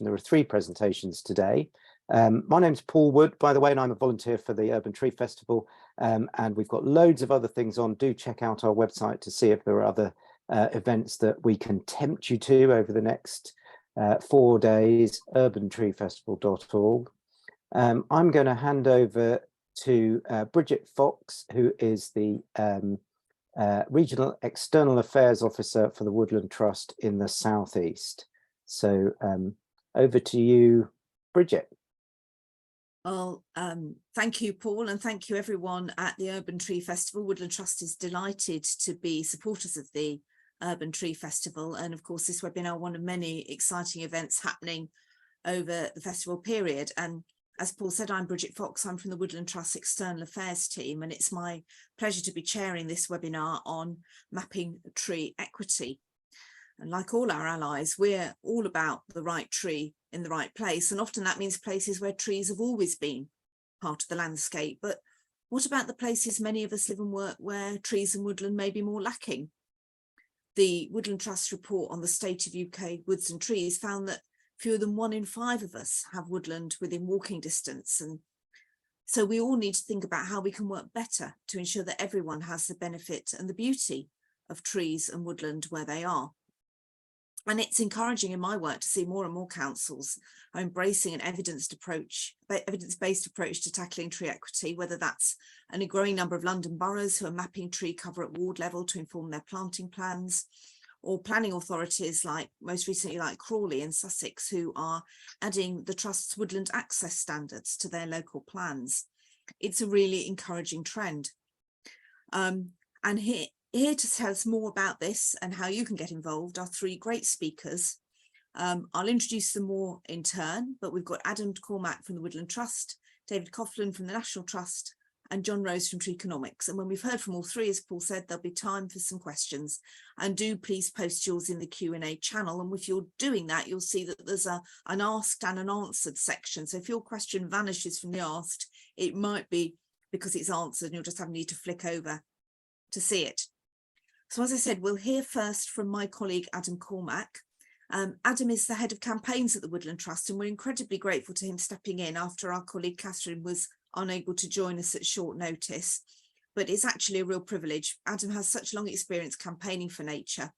and there are 3 presentations today. My name's Paul Wood, by the way, and I'm a volunteer for the Urban Tree Festival, and we've got loads of other things on. Do check out our website to see if there are other events that we can tempt you to over the next 4 days, urbantreefestival.org. I'm going to hand over to Bridget Fox, who is the Regional External Affairs Officer for the Woodland Trust in the South East. So over to you, Bridget. Well, thank you, Paul, and thank you everyone at the Urban Tree Festival. Woodland Trust is delighted to be supporters of the Urban Tree Festival, and of course this webinar, one of many exciting events happening over the festival period. And as Paul said, I'm Bridget Fox. I'm from the Woodland Trust External Affairs team, and it's my pleasure to be chairing this webinar on mapping tree equity. And like all our allies, we're all about the right tree in the right place, and often that means places where trees have always been part of the landscape. But what about the places many of us live and work where trees and woodland may be more lacking? The Woodland Trust report on the state of UK woods and trees found that fewer than 1 in 5 of us have woodland within walking distance. And so we all need to think about how we can work better to ensure that everyone has the benefit and the beauty of trees and woodland where they are. And it's encouraging in my work to see more and more councils are embracing an evidence-based approach to tackling tree equity, whether that's a growing number of London boroughs who are mapping tree cover at ward level to inform their planting plans, or planning authorities like most recently like Crawley in Sussex, who are adding the Trust's woodland access standards to their local plans. It's a really encouraging trend. And here to tell us more about this and how you can get involved are 3 great speakers. I'll introduce them more in turn, but we've got Adam Cormack from the Woodland Trust, David Coughlin from the National Trust, and John Rose from Treeconomics. And when we've heard from all 3, as Paul said, there'll be time for some questions. And do please post yours in the Q&A channel. And if you're doing that, you'll see that there's an asked and an answered section. So if your question vanishes from the asked, it might be because it's answered and you'll just need to flick over to see it. So as I said, we'll hear first from my colleague, Adam Cormack. Adam is the head of campaigns at the Woodland Trust, and we're incredibly grateful to him stepping in after our colleague Catherine was unable to join us at short notice. But it's actually a real privilege. Adam has such long experience campaigning for nature,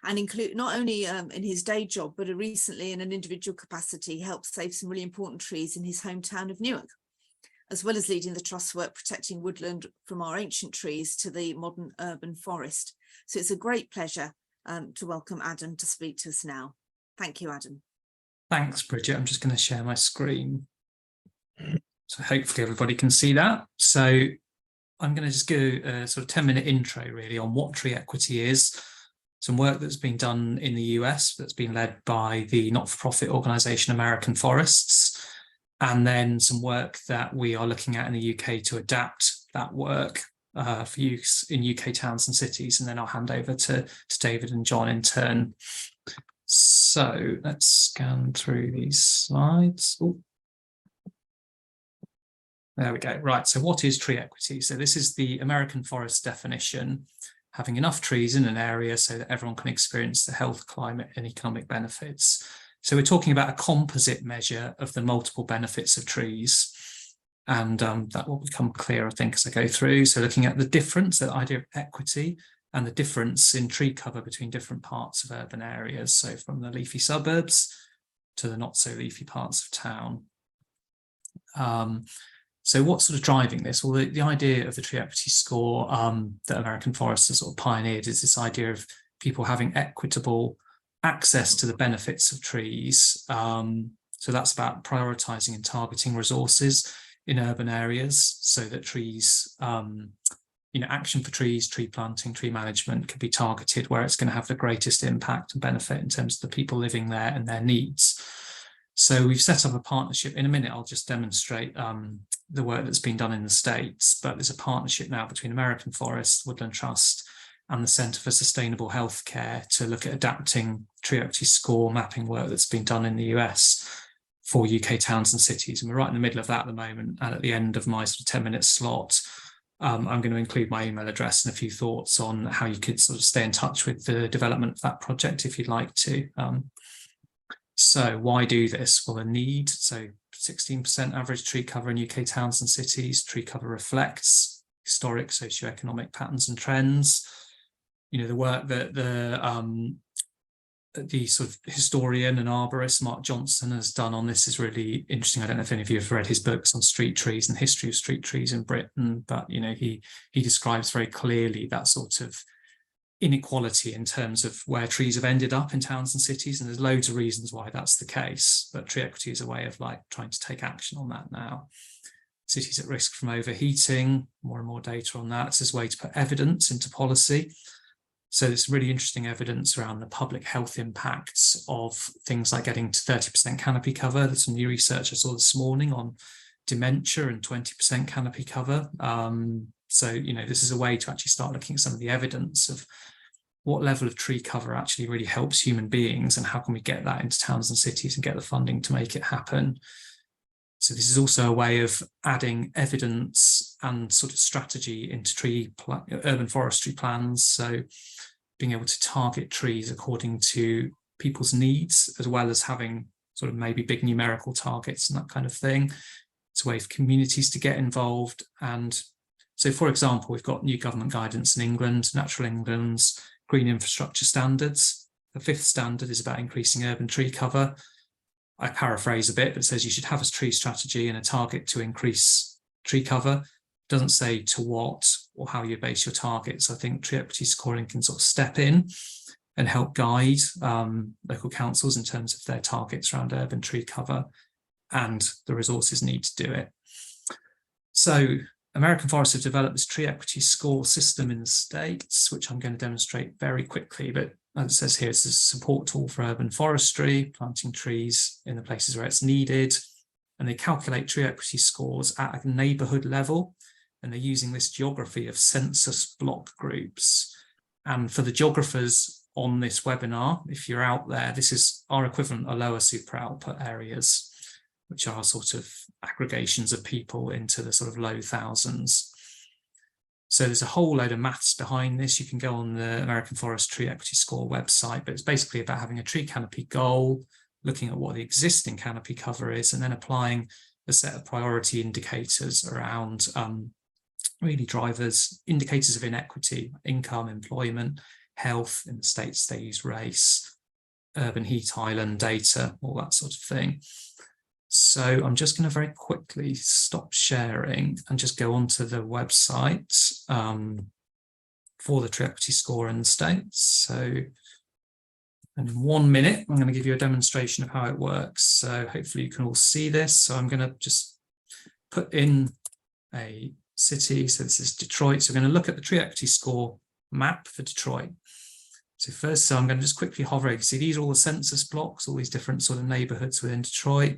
and include not only in his day job, but recently in an individual capacity, helped save some really important trees in his hometown of Newark, as well as leading the Trust's work protecting woodland from our ancient trees to the modern urban forest. So it's a great pleasure to welcome Adam to speak to us now. Thank you, Adam. Thanks, Bridget. I'm just going to share my screen. So hopefully everybody can see that. So I'm going to just go a sort of 10-minute intro really on what tree equity is, some work that's been done in the US that's been led by the not-for-profit organisation American Forests, and then some work that we are looking at in the UK to adapt that work for use in UK towns and cities. And then I'll hand over to David and John in turn. So let's scan through these slides. Ooh. There we go. Right, so what is tree equity? So this is the American Forest definition, having enough trees in an area so that everyone can experience the health, climate and economic benefits. So we're talking about a composite measure of the multiple benefits of trees. And that will become clear, I think, as I go through. So looking at the difference, the idea of equity, and the difference in tree cover between different parts of urban areas. So from the leafy suburbs to the not so leafy parts of town. So what's sort of driving this? Well, the idea of the tree equity score that American Forests has sort of pioneered is this idea of people having equitable access to the benefits of trees. So that's about prioritising and targeting resources in urban areas so that trees, action for trees, tree planting, tree management can be targeted where it's going to have the greatest impact and benefit in terms of the people living there and their needs. So we've set up a partnership. In a minute, I'll just demonstrate the work that's been done in the States, but there's a partnership now between American Forests, Woodland Trust, and the Centre for Sustainable Healthcare to look at adapting tree equity score mapping work that's been done in the US for UK towns and cities. And we're right in the middle of that at the moment. And at the end of my sort of 10-minute slot, I'm going to include my email address and a few thoughts on how you could sort of stay in touch with the development of that project if you'd like to. So why do this? Well, the need. So 16% average tree cover in UK towns and cities. Tree cover reflects historic socioeconomic patterns and trends. You know, the work that the sort of historian and arborist Mark Johnson has done on this is really interesting. I don't know if any of you have read his books on street trees and the history of street trees in Britain, but you know, he describes very clearly that sort of inequality in terms of where trees have ended up in towns and cities, and there's loads of reasons why that's the case, but tree equity is a way of like trying to take action on that now. Cities at risk from overheating, more and more data on that. It's a way to put evidence into policy. So there's really interesting evidence around the public health impacts of things like getting to 30% canopy cover. There's some new research I saw this morning on dementia and 20% canopy cover. So, you know, this is a way to actually start looking at some of the evidence of what level of tree cover actually really helps human beings, and how can we get that into towns and cities and get the funding to make it happen. So this is also a way of adding evidence and sort of strategy into urban forestry plans. So being able to target trees according to people's needs, as well as having sort of maybe big numerical targets and that kind of thing. It's a way for communities to get involved. And so, for example, we've got new government guidance in England, Natural England's green infrastructure standards. The 5th standard is about increasing urban tree cover. I paraphrase a bit, but it says you should have a tree strategy and a target to increase tree cover. It doesn't say to what or how you base your targets. I think tree equity scoring can sort of step in and help guide local councils in terms of their targets around urban tree cover and the resources needed to do it. So American Forests have developed this tree equity score system in the States, which I'm going to demonstrate very quickly, but as it says here, it's a support tool for urban forestry, planting trees in the places where it's needed. And they calculate tree equity scores at a neighbourhood level. And they're using this geography of census block groups. And for the geographers on this webinar, if you're out there, this is our equivalent of lower super output areas, which are sort of aggregations of people into the sort of low thousands. So there's a whole load of maths behind this. You can go on the American Forest Tree Equity Score website, but it's basically about having a tree canopy goal, looking at what the existing canopy cover is, and then applying a set of priority indicators around really drivers, indicators of inequity, income, employment, health. In the States, they use race, urban heat island data, all that sort of thing. So I'm just going to very quickly stop sharing and just go onto the website for the tree equity score in the States. So in 1 minute, I'm going to give you a demonstration of how it works. So hopefully you can all see this. So I'm going to just put in a city. So this is Detroit. So we're going to look at the tree equity score map for Detroit. So I'm going to just quickly hover over. See, these are all the census blocks, all these different sort of neighborhoods within Detroit.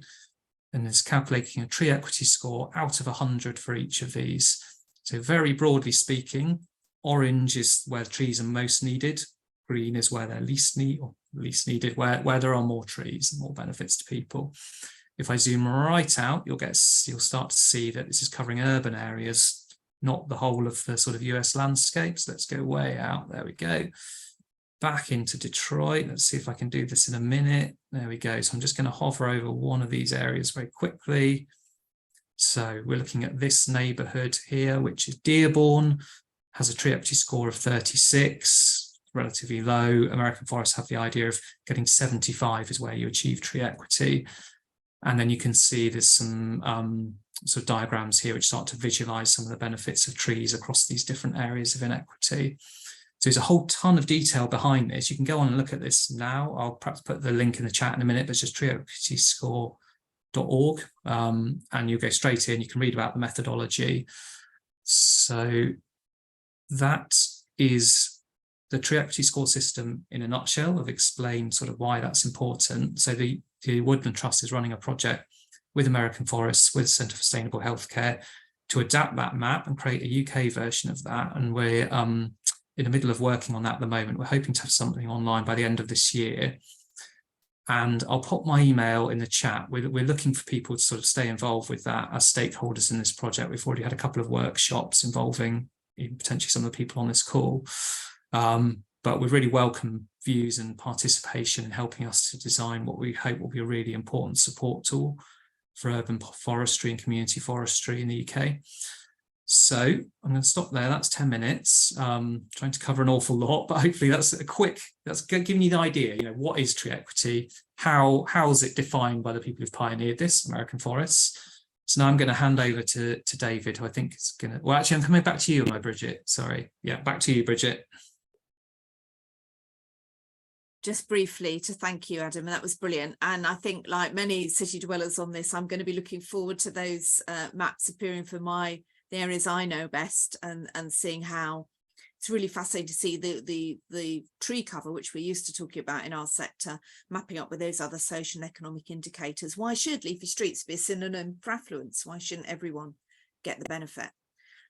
And it's calculating a tree equity score out of 100 for each of these. So very broadly speaking, orange is where trees are most needed. Green is where they're least needed, where there are more trees and more benefits to people. If I zoom right out, you'll start to see that this is covering urban areas, not the whole of the sort of US landscapes. Let's go way out. There we go. Back into Detroit. Let's see if I can do this in a minute. There we go. So I'm just going to hover over one of these areas very quickly. So we're looking at this neighborhood here, which is Dearborn, has a tree equity score of 36, relatively low. American Forests have the idea of getting 75 is where you achieve tree equity. And then you can see there's some sort of diagrams here which start to visualize some of the benefits of trees across these different areas of inequity. So there's a whole ton of detail behind this. You can go on and look at this now. I'll perhaps put the link in the chat in a minute, but it's just treeequityscore.org, and you go straight in. You can read about the methodology. So that is the tree equity score system in a nutshell. I've explained sort of why that's important. So the Woodland Trust is running a project with American Forests, with Centre for Sustainable Healthcare, to adapt that map and create a UK version of that. And we're in the middle of working on that at the moment. We're hoping to have something online by the end of this year. And I'll pop my email in the chat. We're looking for people to sort of stay involved with that as stakeholders in this project. We've already had a couple of workshops involving even potentially some of the people on this call. But but we really welcome views and participation in helping us to design what we hope will be a really important support tool for urban forestry and community forestry in the UK. So I'm going to stop there. That's 10 minutes, trying to cover an awful lot, but hopefully that's giving you the idea, what is tree equity? How is it defined by the people who've pioneered this, American forests? So now I'm going to hand over to David, who I think is going to, well, actually, I'm coming back to you, am I, Bridget? Sorry. Yeah, back to you, Bridget. Just briefly to thank you, Adam, and that was brilliant. And I think, like many city dwellers on this, I'm going to be looking forward to those maps appearing for the areas I know best, and seeing how it's really fascinating to see the tree cover, which we're used to talking about in our sector, mapping up with those other social and economic indicators. Why should leafy streets be a synonym for affluence? Why shouldn't everyone get the benefit?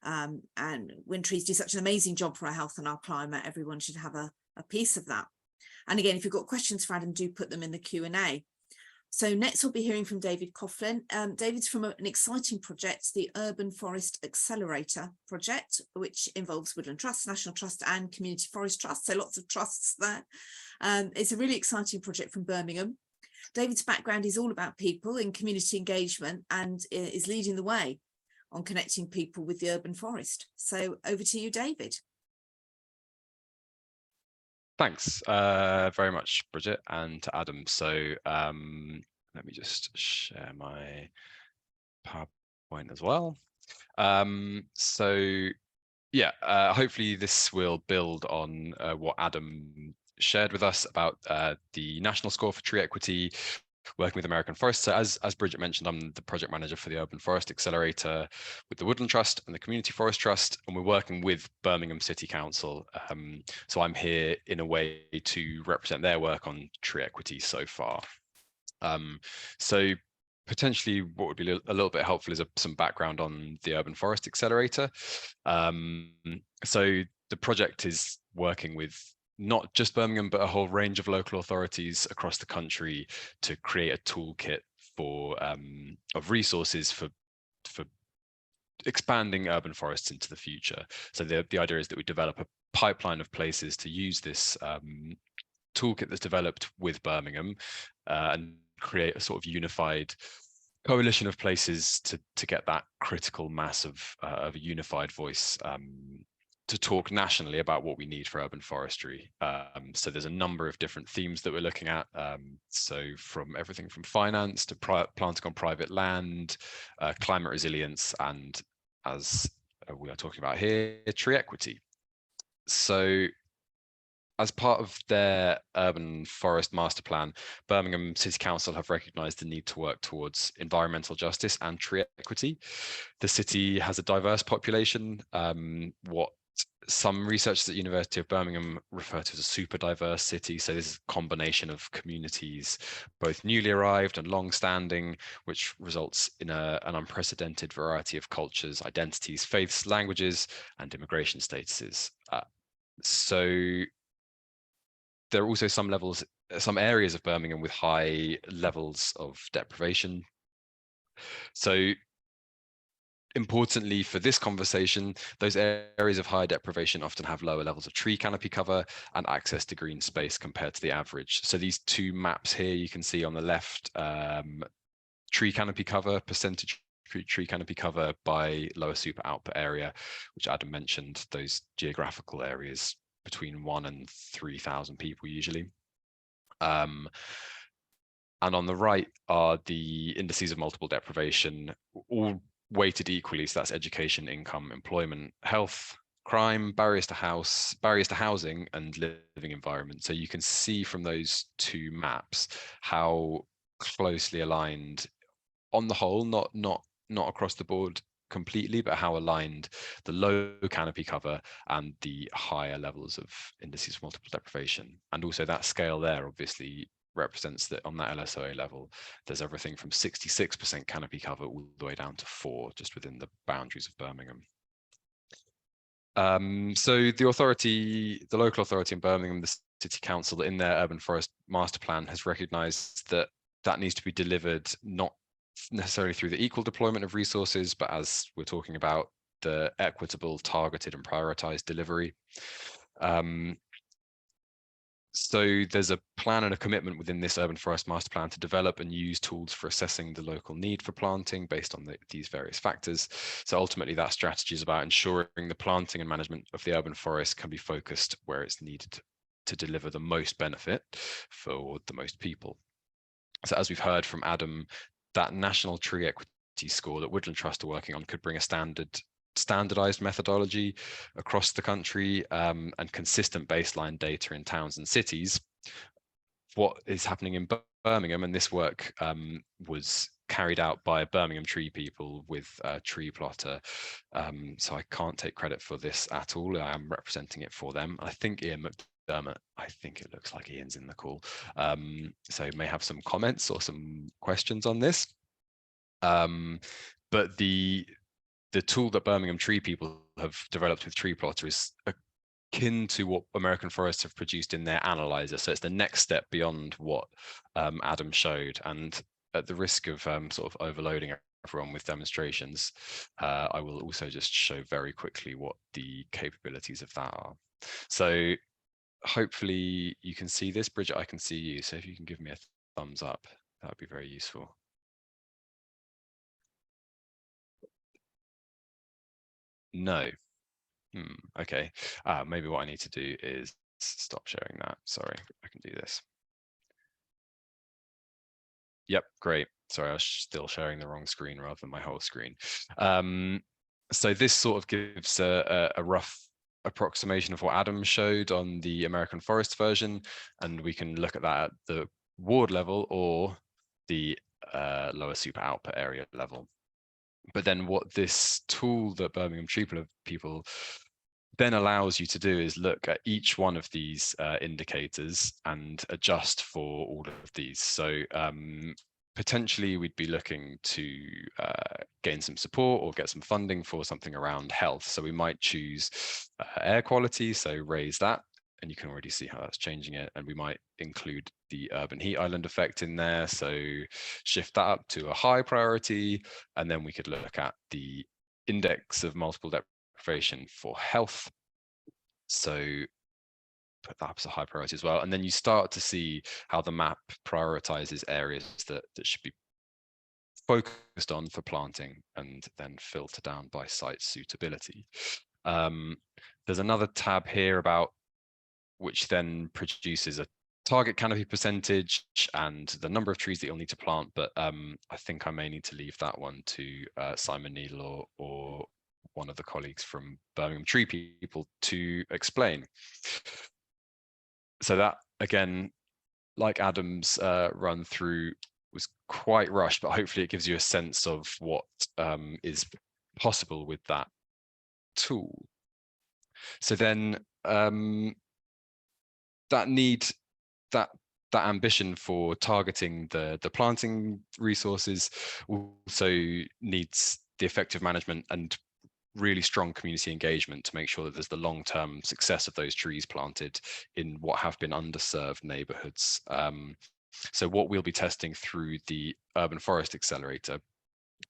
And when trees do such an amazing job for our health and our climate, everyone should have a piece of that. And again, if you've got questions for Adam, do put them in the Q&A. So next we'll be hearing from David Coughlin. David's from an exciting project, the Urban Forest Accelerator project, which involves Woodland Trust, National Trust and Community Forest Trust. So lots of trusts there. It's a really exciting project from Birmingham. David's background is all about people and community engagement, and is leading the way on connecting people with the urban forest. So over to you, David. Thanks very much, Bridget, and to Adam. So let me just share my PowerPoint as well. So yeah, hopefully this will build on what Adam shared with us about the national score for tree equity, working with American Forests. So as Bridget mentioned, I'm the project manager for the Urban Forest Accelerator with the Woodland Trust and the Community Forest Trust, and we're working with Birmingham City Council. So I'm here in a way to represent their work on tree equity so far. So potentially what would be a little bit helpful is some background on the Urban Forest Accelerator. So the project is working with not just Birmingham, but a whole range of local authorities across the country to create a toolkit for of resources for expanding urban forests into the future. So the idea is that we develop a pipeline of places to use this toolkit that's developed with Birmingham and create a sort of unified coalition of places to get that critical mass of a unified voice to talk nationally about what we need for urban forestry. So there's a number of different themes that we're looking at. So from everything from finance to planting on private land, climate resilience, and as we are talking about here, tree equity. So as part of their urban forest master plan, Birmingham City Council have recognised the need to work towards environmental justice and tree equity. The city has a diverse population, what some researchers at University of Birmingham refer to as a super diverse city. So this is a combination of communities, both newly arrived and long-standing, which results in an unprecedented variety of cultures, identities, faiths, languages, and immigration statuses. So there are also some areas of Birmingham with high levels of deprivation. So importantly for this conversation, those areas of high deprivation often have lower levels of tree canopy cover and access to green space compared to the average. So these two maps here, you can see on the left, tree canopy cover, percentage tree canopy cover by lower super output area, which Adam mentioned, those geographical areas between 1,000 and 3,000 people usually. And on the right are the indices of multiple deprivation, all weighted equally. So that's education, income, employment, health, crime, barriers to housing, and living environment. So you can see from those two maps how closely aligned on the whole, not across the board completely, but how aligned the low canopy cover and the higher levels of indices of multiple deprivation. And also that scale there obviously represents that on that LSOA level, there's everything from 66% canopy cover all the way down to 4%, just within the boundaries of Birmingham. So the local authority in Birmingham, the City Council, in their Urban Forest Master Plan has recognised that needs to be delivered not necessarily through the equal deployment of resources, but as we're talking about, the equitable, targeted and prioritised delivery. So there's a plan and a commitment within this urban forest master plan to develop and use tools for assessing the local need for planting based on these various factors. So ultimately that strategy is about ensuring the planting and management of the urban forest can be focused where it's needed to deliver the most benefit for the most people. So as we've heard from Adam, that national tree equity score that Woodland Trust are working on could bring a standardized methodology across the country and consistent baseline data in towns and cities. What is happening in Birmingham, and this work was carried out by Birmingham tree people with Tree Plotter. So I can't take credit for this at all. I am representing it for them. I think Ian McDermott, I think it looks like Ian's in the call. So may have some comments or some questions on this. But the tool that Birmingham tree people have developed with Tree Plotter is akin to what American Forests have produced in their analyzer. So it's the next step beyond what Adam showed. And at the risk of sort of overloading everyone with demonstrations, I will also just show very quickly what the capabilities of that are. So hopefully you can see this. Bridget, I can see you. So if you can give me a thumbs up, that would be very useful. No. Okay. Maybe what I need to do is stop sharing that. Sorry, I can do this. Yep, great. Sorry, I was still sharing the wrong screen rather than my whole screen. So this sort of gives a rough approximation of what Adam showed on the American Forest version, and we can look at that at the ward level or the lower super output area level. But then what this tool that Birmingham Tree people then allows you to do is look at each one of these indicators and adjust for all of these. So potentially we'd be looking to gain some support or get some funding for something around health. So we might choose air quality, so raise that. And you can already see how that's changing it. And we might include the urban heat island effect in there. So shift that up to a high priority. And then we could look at the index of multiple deprivation for health. So put that up as a high priority as well. And then you start to see how the map prioritizes areas that should be focused on for planting and then filter down by site suitability. There's another tab here about which then produces a target canopy percentage and the number of trees that you'll need to plant. But I think I may need to leave that one to Simon Needle or one of the colleagues from Birmingham Tree people to explain. So that, again, like Adam's run through, was quite rushed, but hopefully it gives you a sense of what is possible with that tool. So then that ambition for targeting the planting resources also needs the effective management and really strong community engagement to make sure that there's the long-term success of those trees planted in what have been underserved neighborhoods. So what we'll be testing through the Urban Forest Accelerator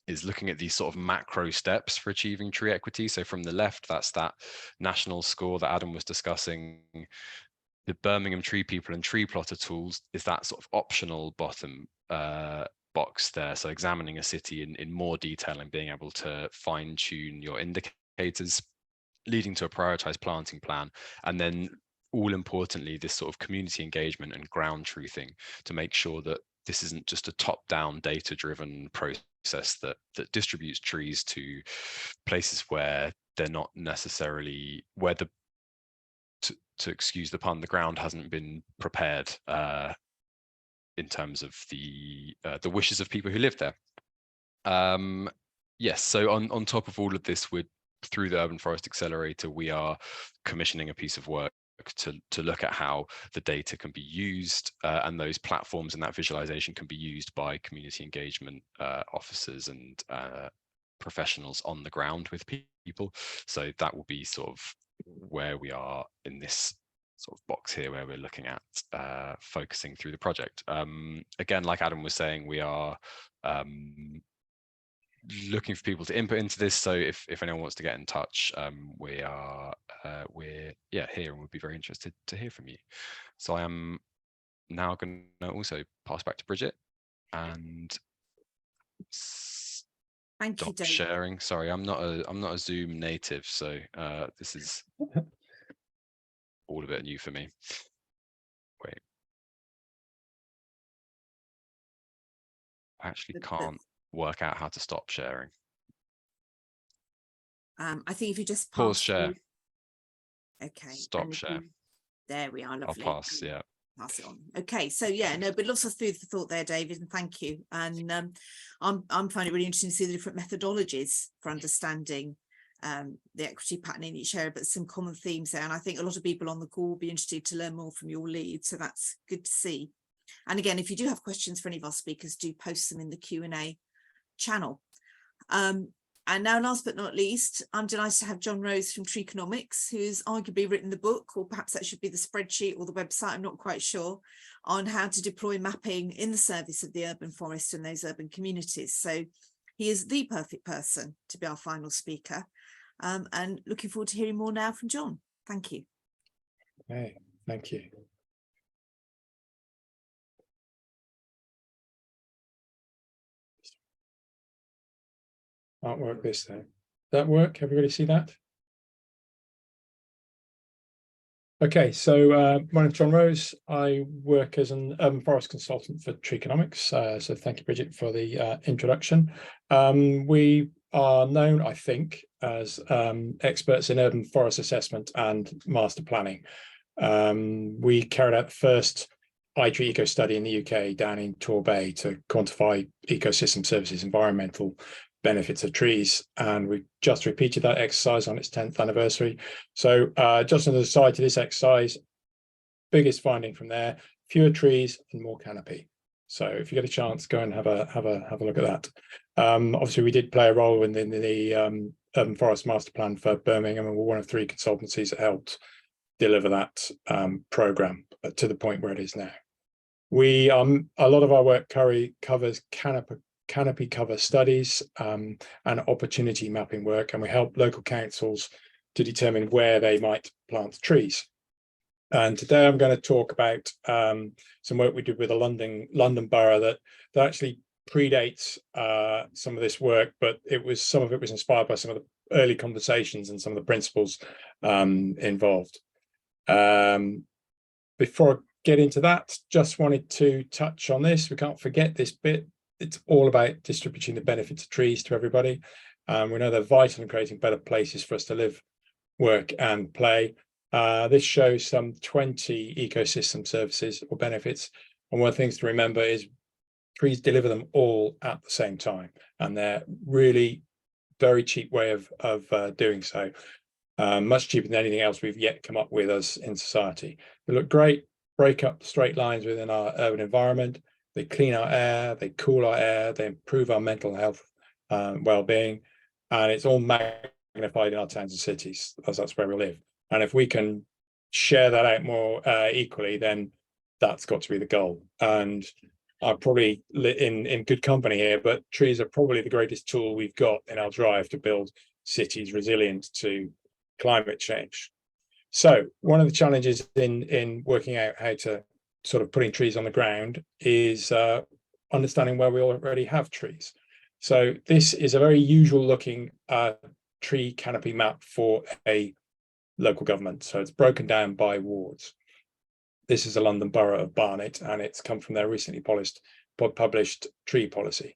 is looking at these sort of macro steps for achieving tree equity. So from the left, that's that national score that Adam was discussing. The Birmingham Tree people and Tree Plotter tools is that sort of optional bottom box there. So examining a city in more detail and being able to fine tune your indicators, leading to a prioritized planting plan. And then all importantly, this sort of community engagement and ground truthing to make sure that this isn't just a top-down data-driven process that distributes trees to places where they're not necessarily, where to excuse the pun, the ground hasn't been prepared in terms of the wishes of people who live there. Yes, so on top of all of this, through the Urban Forest Accelerator, we are commissioning a piece of work to look at how the data can be used and those platforms and that visualization can be used by community engagement officers and professionals on the ground with people. So that will be sort of where we are in this sort of box here, where we're looking at focusing through the project. Again, like Adam was saying, we are looking for people to input into this. So if anyone wants to get in touch, we're here and would be very interested to hear from you. So I am now going to also pass back to Bridget and Thank you, stop Dave. sharing. Sorry, I'm not a Zoom native, so this is all a bit new for me. Wait, I actually can't work out how to stop sharing. I think if you just Pause pass share. Okay. Stop share. There we are. Lovely. I'll pass. Yeah. Pass it on. Okay, so yeah, no, but lots of food for thought there, David, and thank you. And I'm finding it really interesting to see the different methodologies for understanding the equity pattern in each area, but some common themes there. And I think a lot of people on the call will be interested to learn more from your lead, so that's good to see. And again, if you do have questions for any of our speakers, do post them in the Q&A channel. And now, last but not least, I'm delighted to have John Rose from Treeconomics, who's arguably written the book, or perhaps that should be the spreadsheet or the website, I'm not quite sure, on how to deploy mapping in the service of the urban forest and those urban communities. So he is the perfect person to be our final speaker. And looking forward to hearing more now from John. Thank you. Okay, thank you. Can't work this though. Does that work? Everybody see that? Okay, so my name's John Rose. I work as an urban forest consultant for Treeconomics. So thank you, Bridget, for the introduction. We are known, I think, as experts in urban forest assessment and master planning. We carried out the first iTree eco study in the UK down in Torbay to quantify ecosystem services, environmental benefits of trees, and we just repeated that exercise on its 10th anniversary. So just on the side to this exercise, biggest finding from there: fewer trees and more canopy. So if you get a chance, go and have a look at that. Obviously, we did play a role in the urban forest master plan for Birmingham, and we're one of 3 consultancies that helped deliver that program to the point where it is now. We a lot of our work covers canopy cover studies and opportunity mapping work, and we help local councils to determine where they might plant trees. And today I'm going to talk about some work we did with a London borough that actually predates some of this work, but some of it was inspired by some of the early conversations and some of the principles involved. Before I get into that, just wanted to touch on this. We can't forget this bit. It's all about distributing the benefits of trees to everybody. We know they're vital in creating better places for us to live, work and play. This shows some 20 ecosystem services or benefits. And one of the things to remember is trees deliver them all at the same time. And they're really very cheap way of doing so. Much cheaper than anything else we've yet come up with as in society. They look great, break up the straight lines within our urban environment. They clean our air, they cool our air, they improve our mental health, well-being, and it's all magnified in our towns and cities, as that's where we live. And if we can share that out more equally, then that's got to be the goal. And I'm probably in good company here, but trees are probably the greatest tool we've got in our drive to build cities resilient to climate change. So one of the challenges in working out how to sort of putting trees on the ground is understanding where we already have trees. So this is a very usual looking tree canopy map for a local government. So it's broken down by wards. This is the London Borough of Barnet, and it's come from their recently published tree policy.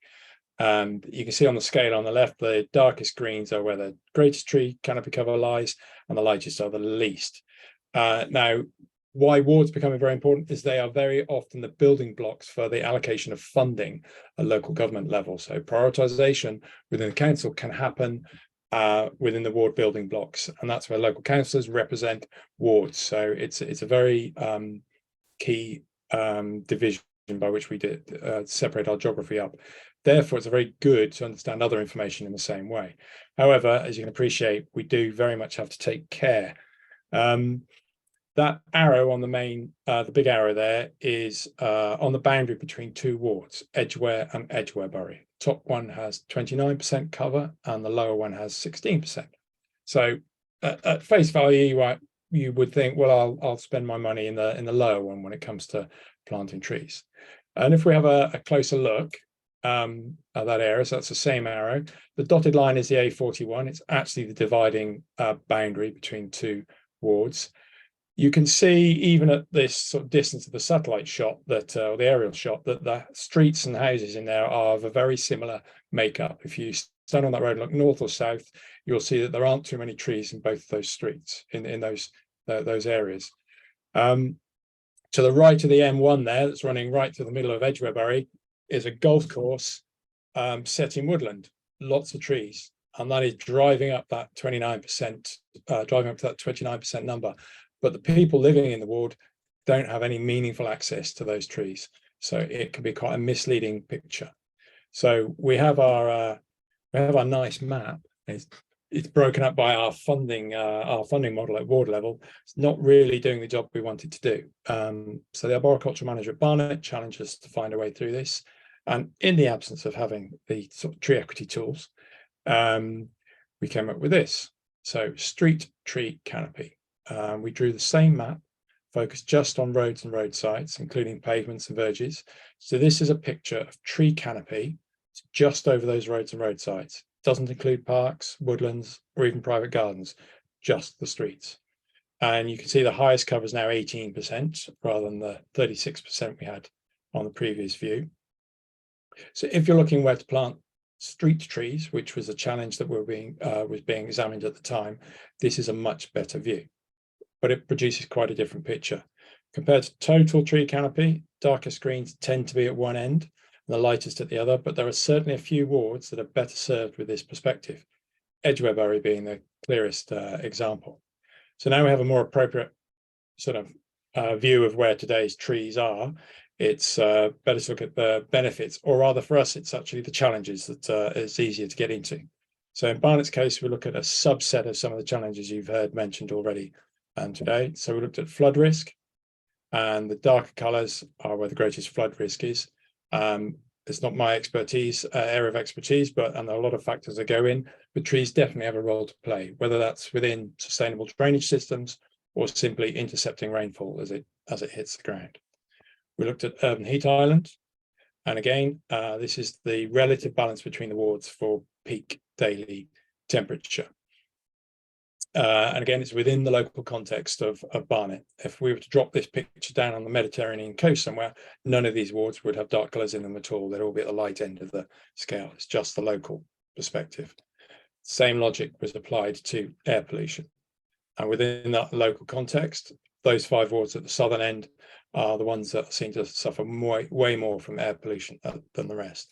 And you can see on the scale on the left, the darkest greens are where the greatest tree canopy cover lies, and the lightest are the least. Now, why wards becoming very important is they are very often the building blocks for the allocation of funding at local government level. So prioritization within the council can happen within the ward building blocks, and that's where local councillors represent wards. So it's a very key division by which we did separate our geography up. Therefore, it's very good to understand other information in the same way. However, as you can appreciate, we do very much have to take care. That arrow on the main, the big arrow there is on the boundary between 2 wards, Edgware and Edgware Bury. top one has 29% cover and the lower one has 16%. So at face value, you would think, well, I'll spend my money in the lower one when it comes to planting trees. And if we have a closer look at that area, so that's the same arrow. The dotted line is the A41. It's actually the dividing boundary between two wards. You can see even at this sort of distance of the satellite shot that, or the aerial shot, that the streets and houses in there are of a very similar makeup. If you stand on that road and look north or south, you'll see that there aren't too many trees in both of those streets, in those areas. To the right of the M1 there, that's running right to the middle of Edgwarebury, is a golf course set in woodland, lots of trees, and that is driving up that 29%, driving up to that 29% number. But the people living in the ward don't have any meaningful access to those trees, so it can be quite a misleading picture. So we have our nice map. It's broken up by our funding model at ward level. It's not really doing the job we wanted to do. So the arboricultural manager at Barnet challenged us to find a way through this, and in the absence of having the sort of tree equity tools, we came up with this. So street tree canopy. We drew the same map, focused just on roads and roadsides, including pavements and verges. So this is a picture of tree canopy just over those roads and roadsides. Doesn't include parks, woodlands, or even private gardens, just the streets. And you can see the highest cover is now 18% rather than the 36% we had on the previous view. So if you're looking where to plant street trees, which was a challenge that was being examined at the time, this is a much better view. But it produces quite a different picture. Compared to total tree canopy, darkest greens tend to be at one end and the lightest at the other, but there are certainly a few wards that are better served with this perspective, Edgwarebury being the clearest example. So now we have a more appropriate sort of view of where today's trees are. It's better to look at the benefits, or rather for us, it's actually the challenges that it's easier to get into. So in Barnet's case, we look at a subset of some of the challenges you've heard mentioned already today. So we looked at flood risk, and the darker colours are where the greatest flood risk is. It's not my area of expertise, and there are a lot of factors that go in, but trees definitely have a role to play, whether that's within sustainable drainage systems or simply intercepting rainfall as it hits the ground. We looked at urban heat island, and again, this is the relative balance between the wards for peak daily temperature. And again, it's within the local context of Barnet. If we were to drop this picture down on the Mediterranean coast somewhere, none of these wards would have dark colours in them at all. They'd all be at the light end of the scale. It's just the local perspective. Same logic was applied to air pollution. And within that local context, those 5 wards at the southern end are the ones that seem to suffer way more from air pollution than the rest.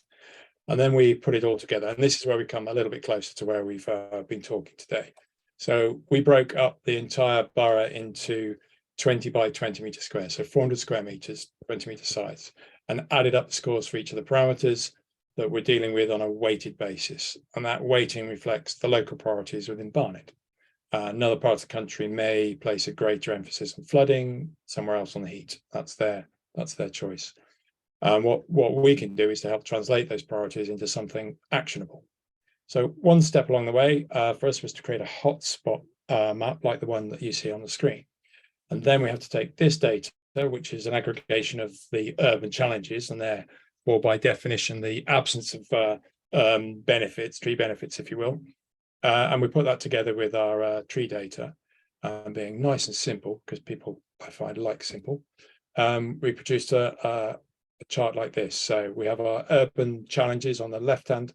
And then we put it all together. And this is where we come a little bit closer to where we've been talking today. So we broke up the entire borough into 20 by 20 metre squares, so 400 square metres, 20 metre size, and added up the scores for each of the parameters that we're dealing with on a weighted basis. And that weighting reflects the local priorities within Barnet. Another part of the country may place a greater emphasis on flooding, somewhere else on the heat. That's their choice. What we can do is to help translate those priorities into something actionable. So one step along the way for us was to create a hotspot map like the one that you see on the screen. And then we have to take this data, which is an aggregation of the urban challenges, and therefore by definition, the absence of benefits, tree benefits, if you will. And we put that together with our tree data, being nice and simple, because people, I find, like simple. We produced a chart like this. So we have our urban challenges on the left hand,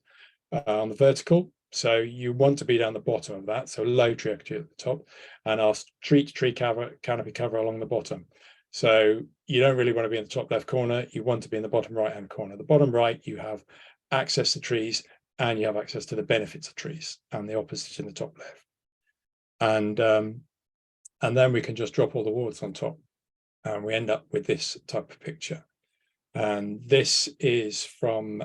on the vertical, so you want to be down the bottom of that, so low tree equity at the top, and our street tree canopy cover along the bottom. So you don't really want to be in the top left corner, you want to be in the bottom right hand corner. The bottom right, you have access to trees and you have access to the benefits of trees, and the opposite in the top left. And then we can just drop all the wards on top, and we end up with this type of picture. And this is from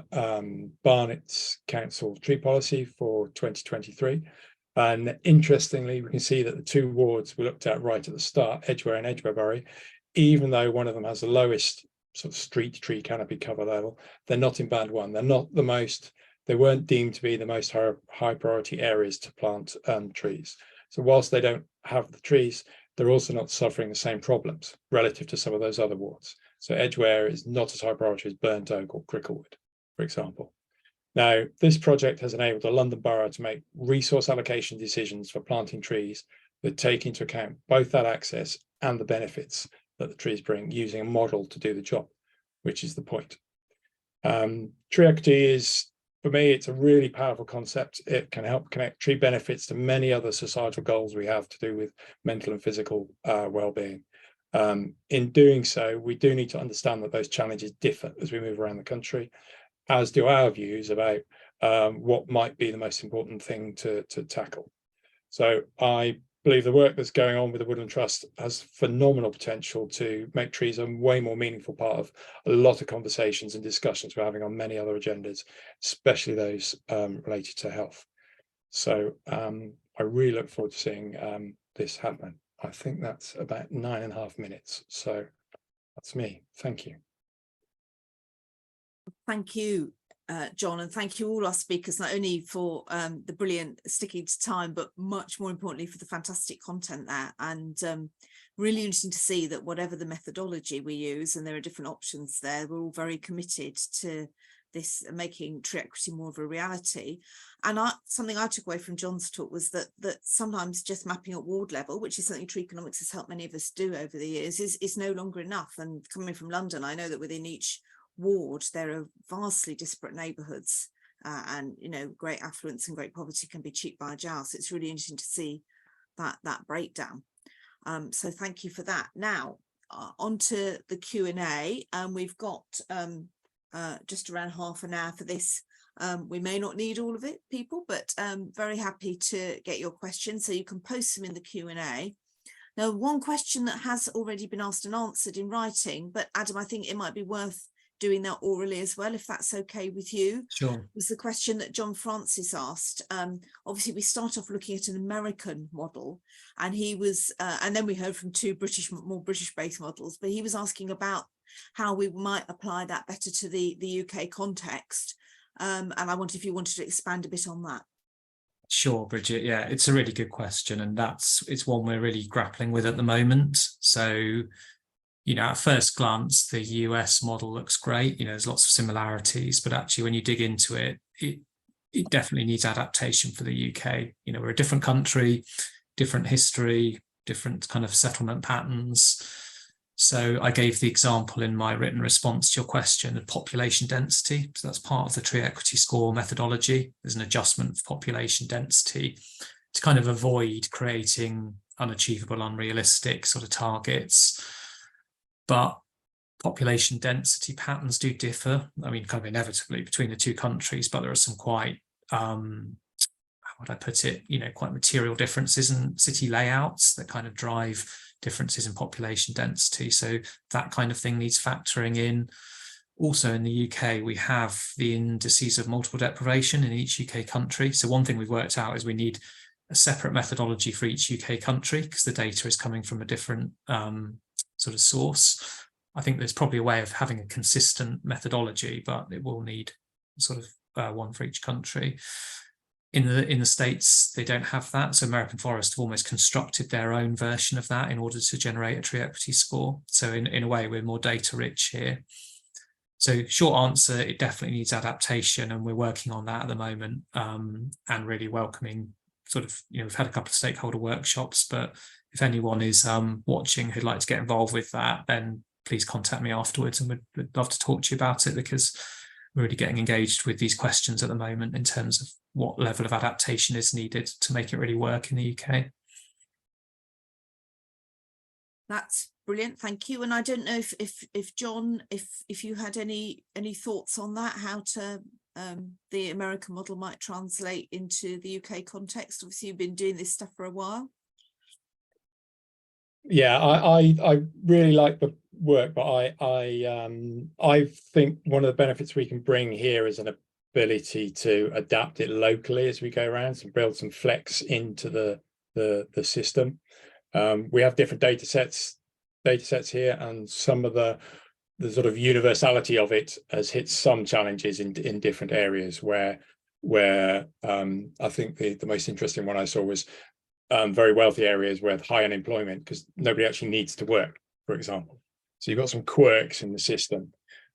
Barnet's Council Tree Policy for 2023. And interestingly, we can see that the 2 wards we looked at right at the start, Edgware and Edgwarebury, even though one of them has the lowest sort of street tree canopy cover level. They're not in band 1. They're not the most, they weren't deemed to be the most high priority areas to plant trees. So whilst they don't have the trees, they're also not suffering the same problems relative to some of those other wards. So Edgware is not as high priority as burnt oak or cricklewood, for example. Now, this project has enabled the London Borough to make resource allocation decisions for planting trees that take into account both that access and the benefits that the trees bring, using a model to do the job, which is the point. Tree equity is, for me, it's a really powerful concept. It can help connect tree benefits to many other societal goals we have to do with mental and physical well-being. In doing so, we do need to understand that those challenges differ as we move around the country, as do our views about what might be the most important thing to tackle. So I believe the work that's going on with the Woodland Trust has phenomenal potential to make trees a way more meaningful part of a lot of conversations and discussions we're having on many other agendas, especially those related to health. So I really look forward to seeing this happen. I think that's about 9.5 minutes. So that's me. Thank you. Thank you, John, and thank you all our speakers, not only for the brilliant sticking to time, but much more importantly for the fantastic content there. And really interesting to see that whatever the methodology we use, and there are different options there, we're all very committed to this, making tree equity more of a reality. And something I took away from John's talk was that sometimes just mapping at ward level, which is something tree economics has helped many of us do over the years, is no longer enough. And coming from London, I know that within each ward there are vastly disparate neighbourhoods, and great affluence and great poverty can be cheap by a jowl. So it's really interesting to see that breakdown. So thank you for that. Now onto the Q&A, and we've got just around half an hour for this. We may not need all of it, people, but very happy to get your questions, so you can post them in the Q&A. Now, one question that has already been asked and answered in writing, but Adam, I think it might be worth doing that orally as well, if that's okay with you. Sure. Was the question that John Francis asked. Obviously we start off looking at an American model, and he was and then we heard from two more British based models, but he was asking about how we might apply that better to the UK context, and I wondered if you wanted to expand a bit on that. Sure, Bridget. Yeah, it's a really good question, and it's one we're really grappling with at the moment. So at first glance, the US model looks great. There's lots of similarities, but actually when you dig into it, it definitely needs adaptation for the UK. We're a different country, different history, different kind of settlement patterns. So I gave the example in my written response to your question of population density. So that's part of the tree equity score methodology. There's an adjustment of population density to kind of avoid creating unachievable, unrealistic sort of targets. But population density patterns do differ, kind of inevitably between the two countries, but there are some quite, how would I put it, quite material differences in city layouts that kind of drive differences in population density. So that kind of thing needs factoring in. Also in the UK, we have the indices of multiple deprivation in each UK country. So one thing we've worked out is we need a separate methodology for each UK country, because the data is coming from a different sort of source. I think there's probably a way of having a consistent methodology, but it will need sort of one for each country. In the States, they don't have that. So American Forest have almost constructed their own version of that in order to generate a tree equity score. So in a way, we're more data rich here. So short answer, it definitely needs adaptation, and we're working on that at the moment, and really welcoming sort of, we've had a couple of stakeholder workshops, but if anyone is watching who'd like to get involved with that, then please contact me afterwards, and we'd love to talk to you about it, because we're really getting engaged with these questions at the moment in terms of what level of adaptation is needed to make it really work in the UK. That's brilliant, thank you. And I don't know if John, if you had any thoughts on that, how to the American model might translate into the UK context. Obviously, you've been doing this stuff for a while. Yeah, I really like the work, but I think one of the benefits we can bring here is an ability to adapt it locally as we go around, and build some flex into the system. We have different data sets here, and some of the the sort of universality of it has hit some challenges in different areas where I think the most interesting one I saw was very wealthy areas with high unemployment because nobody actually needs to work, for example. So you've got some quirks in the system.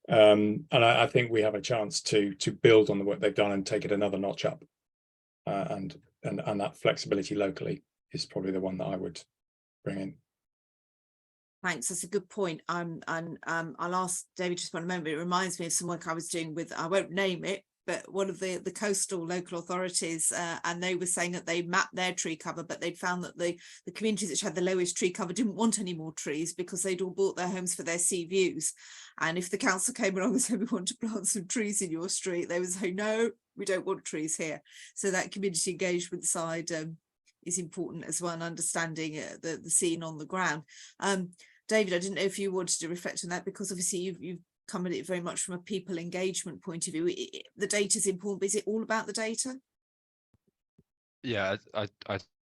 And I think we have a chance to build on the work they've done and take it another notch up. And that flexibility locally is probably the one that I would bring in. Thanks, that's a good point. And I'll ask David just one moment. It reminds me of some work I was doing with, I won't name it, but one of the coastal local authorities, and they were saying that they mapped their tree cover, but they'd found that the communities which had the lowest tree cover didn't want any more trees because they'd all bought their homes for their sea views. And if the council came along and said, we want to plant some trees in your street, they would say, no, we don't want trees here. So that community engagement side is important as well, and understanding the scene on the ground. David, I didn't know if you wanted to reflect on that, because obviously you've come at it very much from a people engagement point of view. The data is important, but is it all about the data? Yeah, I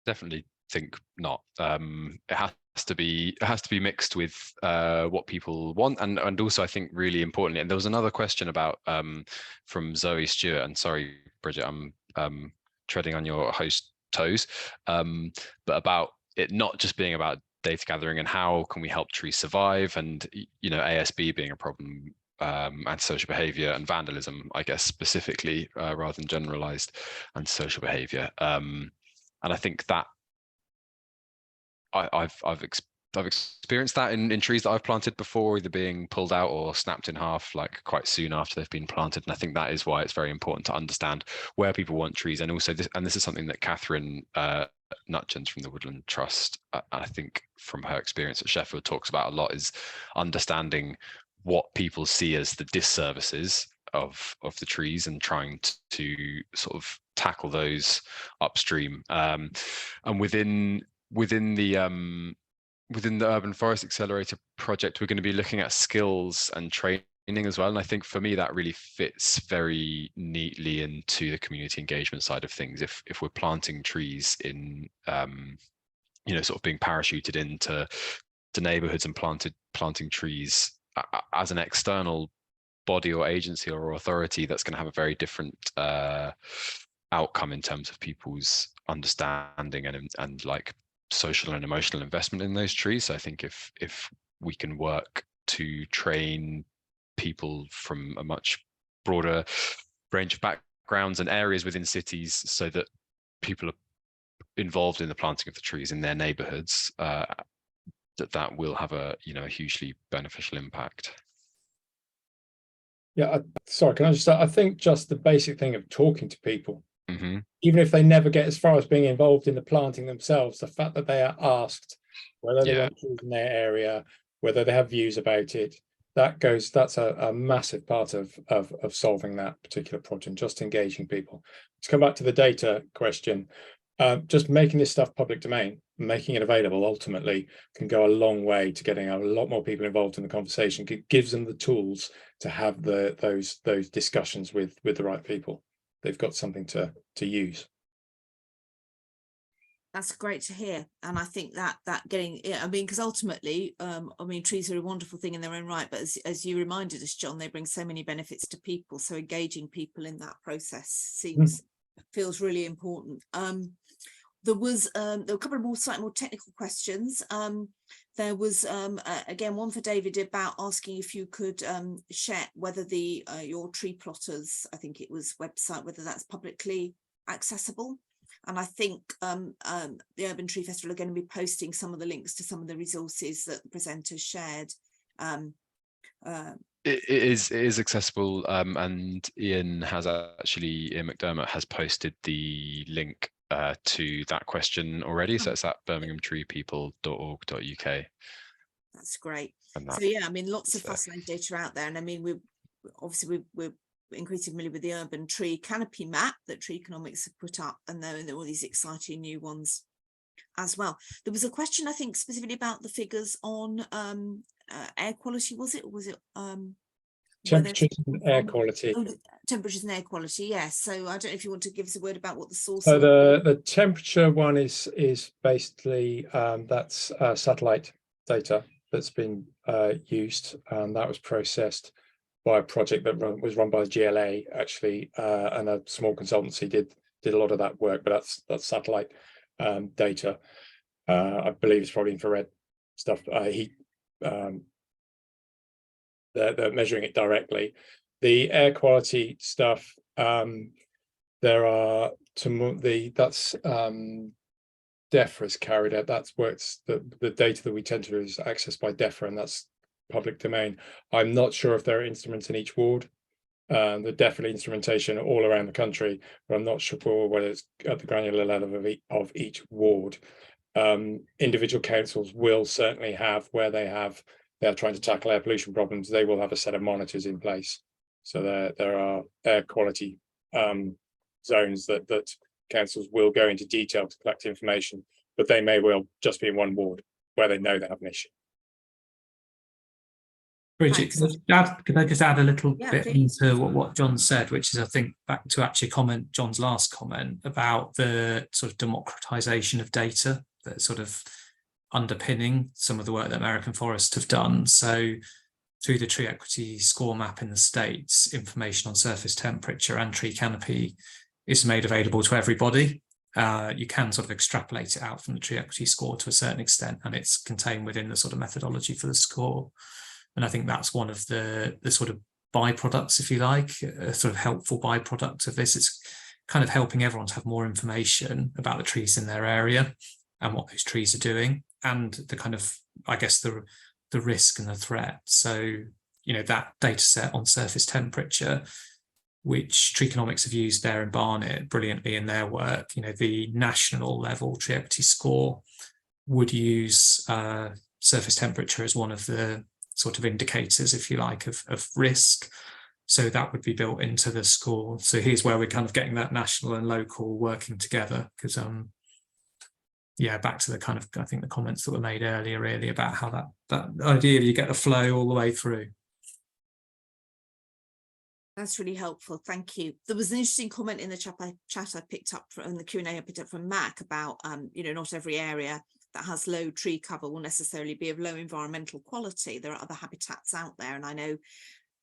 definitely think not. It has to be mixed with what people want, and also I think really importantly, and there was another question about from Zoe Stewart, and sorry Bridget, I'm treading on your host toes, but about it not just being about data gathering and how can we help trees survive, and you know, ASB being a problem, antisocial behavior and vandalism, I guess specifically, rather than generalized antisocial behavior. And I think that I've experienced that in trees that I've planted before, either being pulled out or snapped in half like quite soon after they've been planted. And I think that is why it's very important to understand where people want trees. And also this is something that Catherine Nutchins from the Woodland Trust, I think from her experience at Sheffield, talks about a lot, is understanding what people see as the disservices of the trees and trying to sort of tackle those upstream. And within the Urban Forest Accelerator project, we're going to be looking at skills and training as well. And I think for me, that really fits very neatly into the community engagement side of things. If we're planting trees in, you know, sort of being parachuted into neighborhoods and planting trees as an external body or agency or authority, that's going to have a very different outcome in terms of people's understanding and like social and emotional investment in those trees. So I think if we can work to train people from a much broader range of backgrounds and areas within cities, so that people are involved in the planting of the trees in their neighborhoods, that will have a hugely beneficial impact. Yeah, sorry, can I just I think just the basic thing of talking to people, even if they never get as far as being involved in the planting themselves, the fact that they are asked whether they want trees in their area, whether they have views about it, that's a massive part of solving that particular problem, just engaging people. To come back to the data question, just making this stuff public domain, making it available ultimately can go a long way to getting a lot more people involved in the conversation. It gives them the tools to have those discussions with the right people. They've got something to use. That's great to hear. And I think that getting, I mean, because ultimately, I mean, trees are a wonderful thing in their own right, but as you reminded us, John, they bring so many benefits to people. So engaging people in that process feels really important. There were a couple of slightly more technical questions. There was again one for David about asking if you could share whether your tree plotters, I think it was website, whether that's publicly accessible. And I think the Urban Tree Festival are going to be posting some of the links to some of the resources that the presenters shared. It is accessible, and Ian McDermott has posted the link to that question already. So it's at birminghamtreepeople.org.uk. That's great. So yeah, I mean, lots of fascinating data out there, and I mean, we're increasingly familiar with the urban tree canopy map that Tree Economics have put up, and there are all these exciting new ones as well. There was a question, I think, specifically about the figures on air quality, was it? Or was it temperatures and air quality? Oh, temperatures and air quality, yes. So I don't know if you want to give us a word about what the source. So the temperature one is basically that's satellite data. that's been used, and that was processed by a project that was run by the GLA actually, and a small consultancy did a lot of that work, but that's satellite data. I believe it's probably infrared stuff. They're measuring it directly. The air quality stuff, there are that's DEFRA's carried out. That's works the data that we tend to do is accessed by DEFRA, and that's public domain. I'm not sure if there are instruments in each ward. There definitely instrumentation all around the country, but I'm not sure whether it's at the granular level of each ward. Individual councils will certainly have, where they're trying to tackle air pollution problems, they will have a set of monitors in place. So there are air quality zones that councils will go into detail to collect information, but they may well just be in one ward where they know they have an issue. Bridget, could I just add a little bit please. into what John said, which is, I think, back to actually comment John's last comment about the sort of democratization of data that's sort of underpinning some of the work that American Forest have done. So through the tree equity score map in the States, information on surface temperature and tree canopy is made available to everybody. You can sort of extrapolate it out from the tree equity score to a certain extent, and it's contained within the sort of methodology for the score. And I think that's one of the sort of byproducts, if you like, a sort of helpful byproduct of this. It's kind of helping everyone to have more information about the trees in their area and what those trees are doing, and the kind of, I guess, the risk and the threat. So, you know, that data set on surface temperature, which Treeconomics have used there in Barnet brilliantly in their work, you know, the national level tree equity score would use surface temperature as one of the sort of indicators, if you like, of risk. So that would be built into the score. So here's where we're kind of getting that national and local working together, because yeah, back to the kind of, I think, the comments that were made earlier really about how that idea you get the flow all the way through. That's really helpful, thank you. There was an interesting comment in the chat I picked up from the Q&A I picked up from Mac about you know, not every area that has low tree cover will necessarily be of low environmental quality. There are other habitats out there, and I know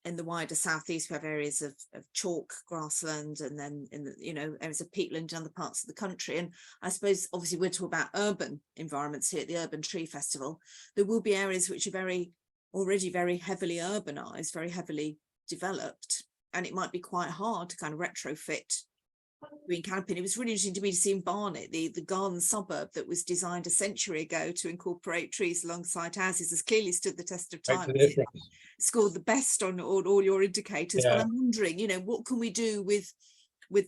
in the wider southeast we have areas of chalk grassland, and then in the, you know, areas of peatland in other parts of the country. And I suppose obviously we're talking about urban environments here at the Urban Tree Festival. There will be areas which are already very heavily urbanized, very heavily developed, and it might be quite hard to kind of retrofit green canopy. And it was really interesting to me to see in Barnet, the garden suburb that was designed a century ago to incorporate trees alongside houses has clearly stood the test of time. Scored the best on all your indicators. Yeah. But I'm wondering, you know, what can we do with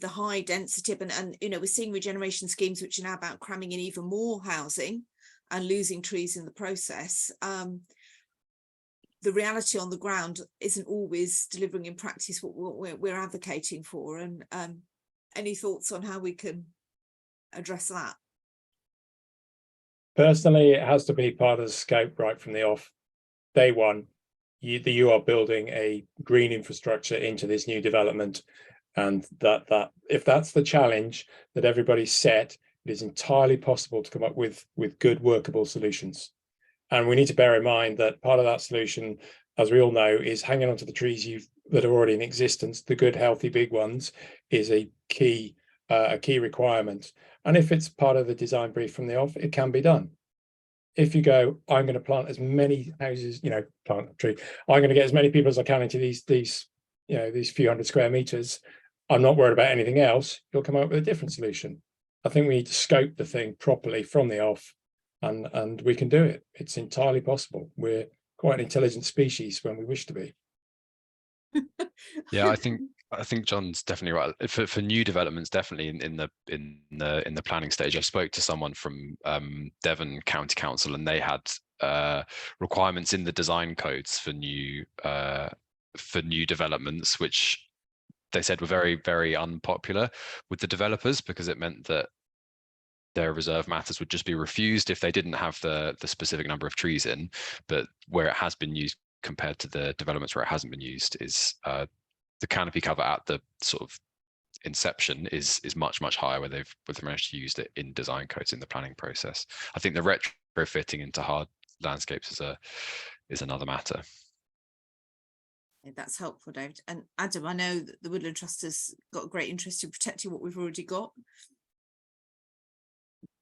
the high density and you know, we're seeing regeneration schemes which are now about cramming in even more housing and losing trees in the process. The reality on the ground isn't always delivering in practice what we're advocating for. And any thoughts on how we can address that? Personally, it has to be part of the scope right from the off. Day one, you are building a green infrastructure into this new development, and that if that's the challenge that everybody's set, it is entirely possible to come up with good workable solutions. And we need to bear in mind that part of that solution, as we all know, is hanging onto the trees that are already in existence. The good, healthy, big ones is a key requirement. And if it's part of the design brief from the off, it can be done. If you go, I'm going to plant as many houses, you know, plant a tree, I'm going to get as many people as I can into these you know, these few hundred square meters, I'm not worried about anything else, you'll come up with a different solution. I think we need to scope the thing properly from the off, and we can do it. It's entirely possible. We're quite an intelligent species when we wish to be. Yeah, I think John's definitely right. For new developments, definitely in the planning stage. I spoke to someone from Devon County Council, and they had requirements in the design codes for new developments, which they said were very, very unpopular with the developers, because it meant that their reserve matters would just be refused if they didn't have the specific number of trees in. But where it has been used compared to the developments where it hasn't been used is the canopy cover at the sort of inception is much higher where they've managed to use it in design codes in the planning process. I think the retrofitting into hard landscapes is another matter. Yeah, that's helpful, David. And Adam, I know that the Woodland Trust has got a great interest in protecting what we've already got.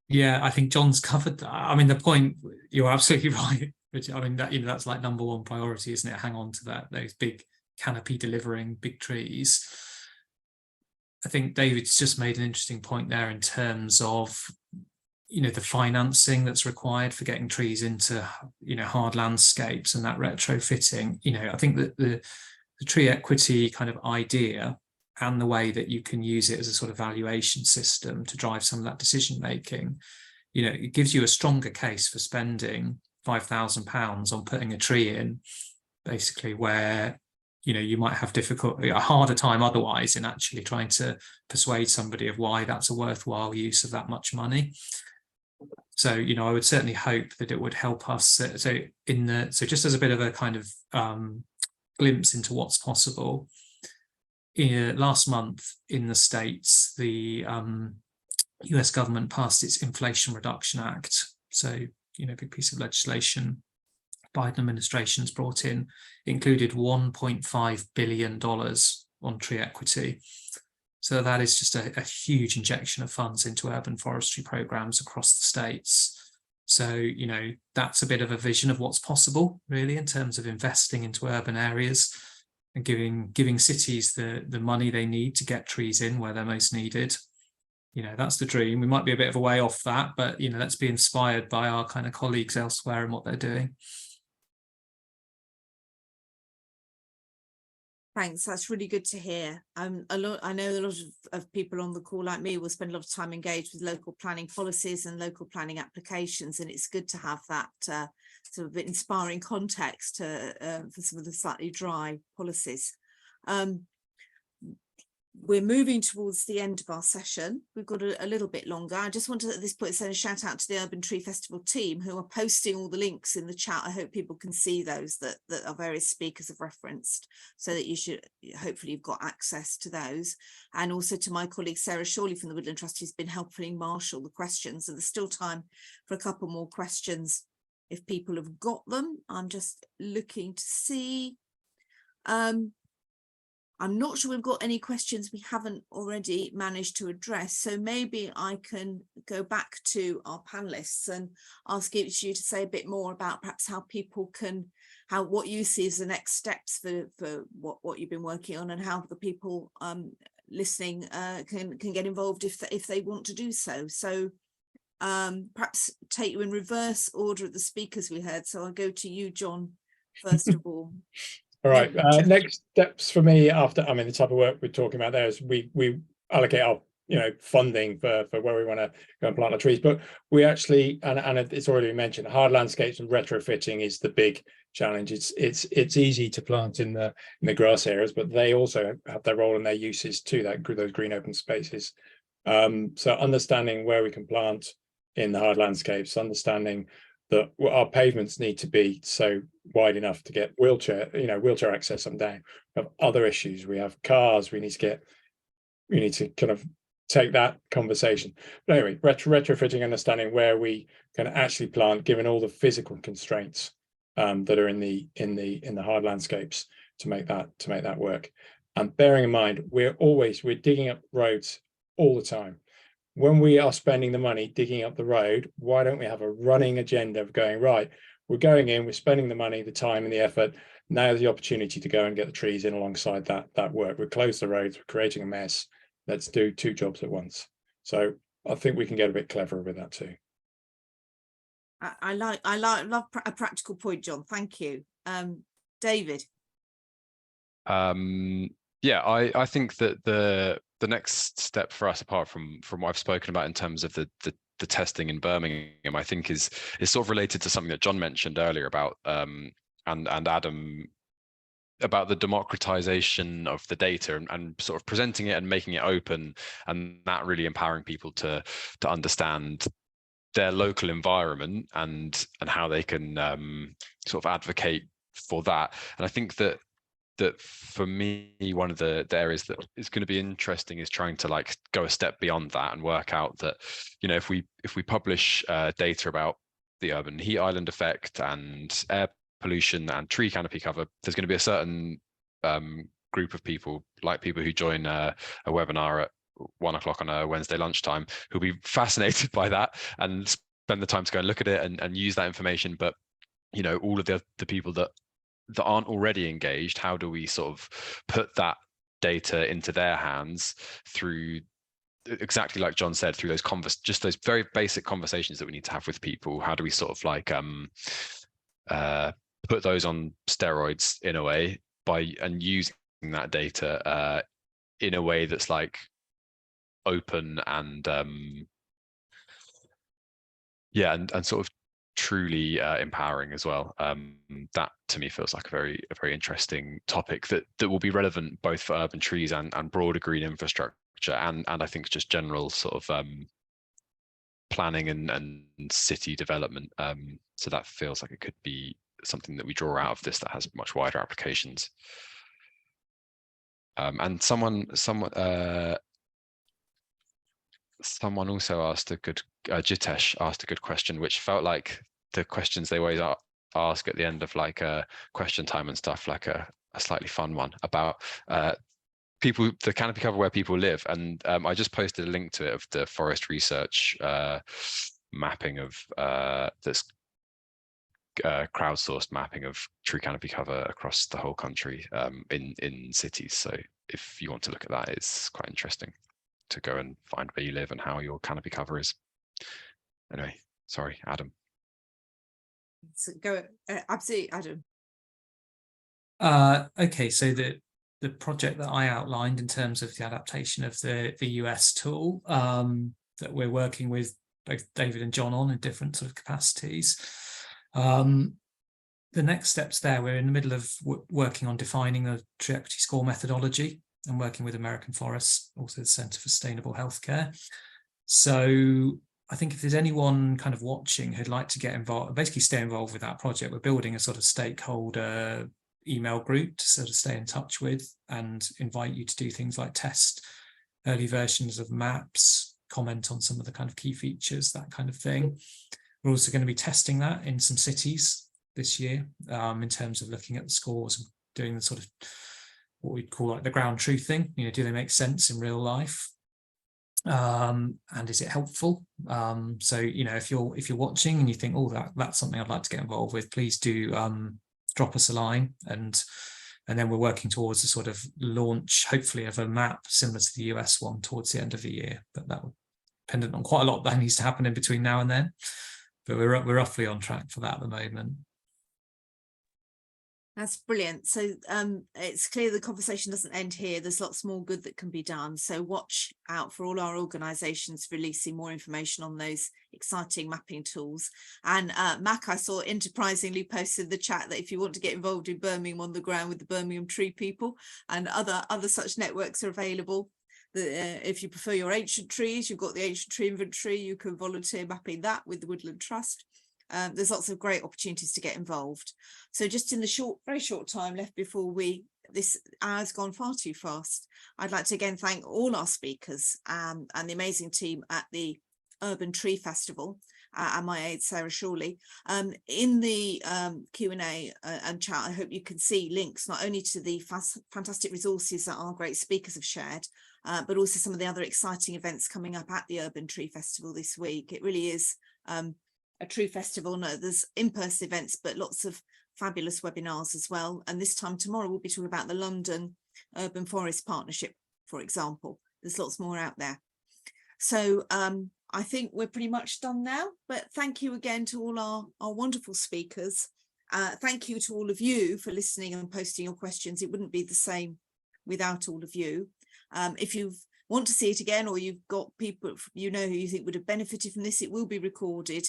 Yeah, I think John's covered that. I mean, the point, you're absolutely right. Which, I mean, that, you know, that's like number one priority, isn't it? Hang on to that, those big canopy delivering big trees. I think David's just made an interesting point there in terms of, you know, the financing that's required for getting trees into, you know, hard landscapes and that retrofitting. You know, I think that the tree equity kind of idea and the way that you can use it as a sort of valuation system to drive some of that decision making, you know, it gives you a stronger case for spending £5,000 on putting a tree in, basically, where, you know, you might have a harder time otherwise in actually trying to persuade somebody of why that's a worthwhile use of that much money. So, you know, I would certainly hope that it would help us. So just as a bit of a kind of glimpse into what's possible, last month in the States, the US government passed its Inflation Reduction Act. So, you know, big piece of legislation Biden administration's brought in. It included $1.5 billion on tree equity. So that is just a huge injection of funds into urban forestry programs across the states. So, you know, that's a bit of a vision of what's possible, really, in terms of investing into urban areas and giving cities the money they need to get trees in where they're most needed. You know, that's the dream. We might be a bit of a way off that, but, you know, let's be inspired by our kind of colleagues elsewhere and what they're doing. Thanks, that's really good to hear. I know a lot of people on the call like me will spend a lot of time engaged with local planning policies and local planning applications, and it's good to have that sort of inspiring context for some of the slightly dry policies. We're moving towards the end of our session. We've got a little bit longer. I just wanted at this point to send a shout out to the Urban Tree Festival team who are posting all the links in the chat. I hope people can see those that our various speakers have referenced, so that you should, hopefully you've got access to those. And also to my colleague Sarah Shawley from the Woodland Trust, who's been helping marshal the questions. And there's still time for a couple more questions if people have got them. I'm just looking to see. I'm not sure we've got any questions we haven't already managed to address, so maybe I can go back to our panelists and ask each of you to say a bit more about perhaps how people can, what you see as the next steps for what you've been working on, and how the people listening can get involved if they want to do so. So perhaps take you in reverse order of the speakers we heard. So I'll go to you, John, first of all. All right. Next steps for me after, I mean, the type of work we're talking about there is we allocate our, you know, funding for where we want to go and plant our trees, but we actually, and it's already been mentioned, hard landscapes and retrofitting is the big challenge. It's easy to plant in the grass areas, but they also have their role and their uses too, those green open spaces. So understanding where we can plant in the hard landscapes, understanding that our pavements need to be so wide enough to get wheelchair access up and down. We have other issues. We have cars. We need to kind of take that conversation. But anyway, retrofitting, understanding where we can actually plant, given all the physical constraints that are in the hard landscapes to make that work. And bearing in mind, we're digging up roads all the time. When we are spending the money digging up the road, why don't we have a running agenda of going, right, we're going in, we're spending the money, the time and the effort. Now's the opportunity to go and get the trees in alongside that work. We close the roads, we're creating a mess. Let's do two jobs at once. So I think we can get a bit cleverer with that too. I love a practical point, John. Thank you. David. Yeah, I think that the next step for us, apart from what I've spoken about in terms of the testing in Birmingham, I think is sort of related to something that John mentioned earlier about and Adam, about the democratization of the data and sort of presenting it and making it open, and that really empowering people to understand their local environment and how they can sort of advocate for that. And I think that for me, one of the areas that is going to be interesting is trying to like go a step beyond that and work out that, you know, if we publish data about the urban heat island effect and air pollution and tree canopy cover, there's going to be a certain group of people, like people who join a webinar at 1 o'clock on a Wednesday lunchtime, who'll be fascinated by that and spend the time to go and look at it and use that information. But all of the people that aren't already engaged, how do we sort of put that data into their hands through, exactly like John said, through those just those very basic conversations that we need to have with people? How do we sort of like put those on steroids in a way and using that data in a way that's like open and and sort of truly empowering as well. That to me feels like a very interesting topic that will be relevant both for urban trees and broader green infrastructure and I think just general sort of planning and city development. So that feels like it could be something that we draw out of this that has much wider applications. And someone also asked Jitesh asked a good question, which felt like the questions they always ask at the end of like a question time and stuff, like a slightly fun one about the canopy cover where people live. And I just posted a link to it of the forest research mapping of that's crowdsourced mapping of tree canopy cover across the whole country in cities. So if you want to look at that, it's quite interesting to go and find where you live and how your canopy cover is. Anyway, sorry, Adam. So go absolutely, Adam. Okay, so the project that I outlined in terms of the adaptation of the US tool that we're working with both David and John on in different sort of capacities. The next steps there, we're in the middle of working on defining a tree equity score methodology and working with American Forests, also the Centre for Sustainable Healthcare. So I think if there's anyone kind of watching who'd like to get involved, basically stay involved with that project, we're building a sort of stakeholder email group to sort of stay in touch with and invite you to do things like test early versions of maps, comment on some of the kind of key features, that kind of thing. We're also going to be testing that in some cities this year in terms of looking at the scores and doing the sort of what we'd call like the ground truthing. Do they make sense in real life? And is it helpful? So if you're watching and you think, oh, that's something I'd like to get involved with, please do drop us a line, and then we're working towards a sort of launch, hopefully, of a map similar to the US one towards the end of the year. But that would depend on quite a lot that needs to happen in between now and then. But we're roughly on track for that at the moment. That's brilliant. So it's clear the conversation doesn't end here. There's lots more good that can be done. So watch out for all our organisations releasing more information on those exciting mapping tools. And Mac, I saw, enterprisingly posted in the chat that if you want to get involved in Birmingham on the ground with the Birmingham Tree People, and other such networks are available. If you prefer your ancient trees, you've got the ancient tree inventory. You can volunteer mapping that with the Woodland Trust. There's lots of great opportunities to get involved. So just in the very short time left before this hour's gone far too fast, I'd like to again thank all our speakers and the amazing team at the Urban Tree Festival and my aide Sarah Shawley. In the Q&A and chat, I hope you can see links not only to the fantastic resources that our great speakers have shared, but also some of the other exciting events coming up at the Urban Tree Festival this week. It really is a tree festival. No, there's in-person events, but lots of fabulous webinars as well. And this time tomorrow, we'll be talking about the London Urban Forest Partnership, for example. There's lots more out there. So I think we're pretty much done now, but thank you again to all our wonderful speakers. Thank you to all of you for listening and posting your questions. It wouldn't be the same without all of you. If you want to see it again, or you've got people who you think would have benefited from this, it will be recorded.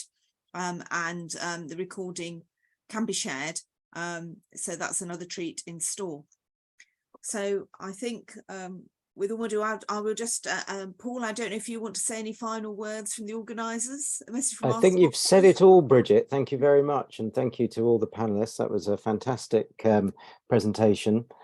And the recording can be shared. So that's another treat in store. So I think with all ado, I will just, Paul, I don't know if you want to say any final words from the organisers. I think you've said it all, Bridget. Thank you very much. And thank you to all the panelists. That was a fantastic presentation.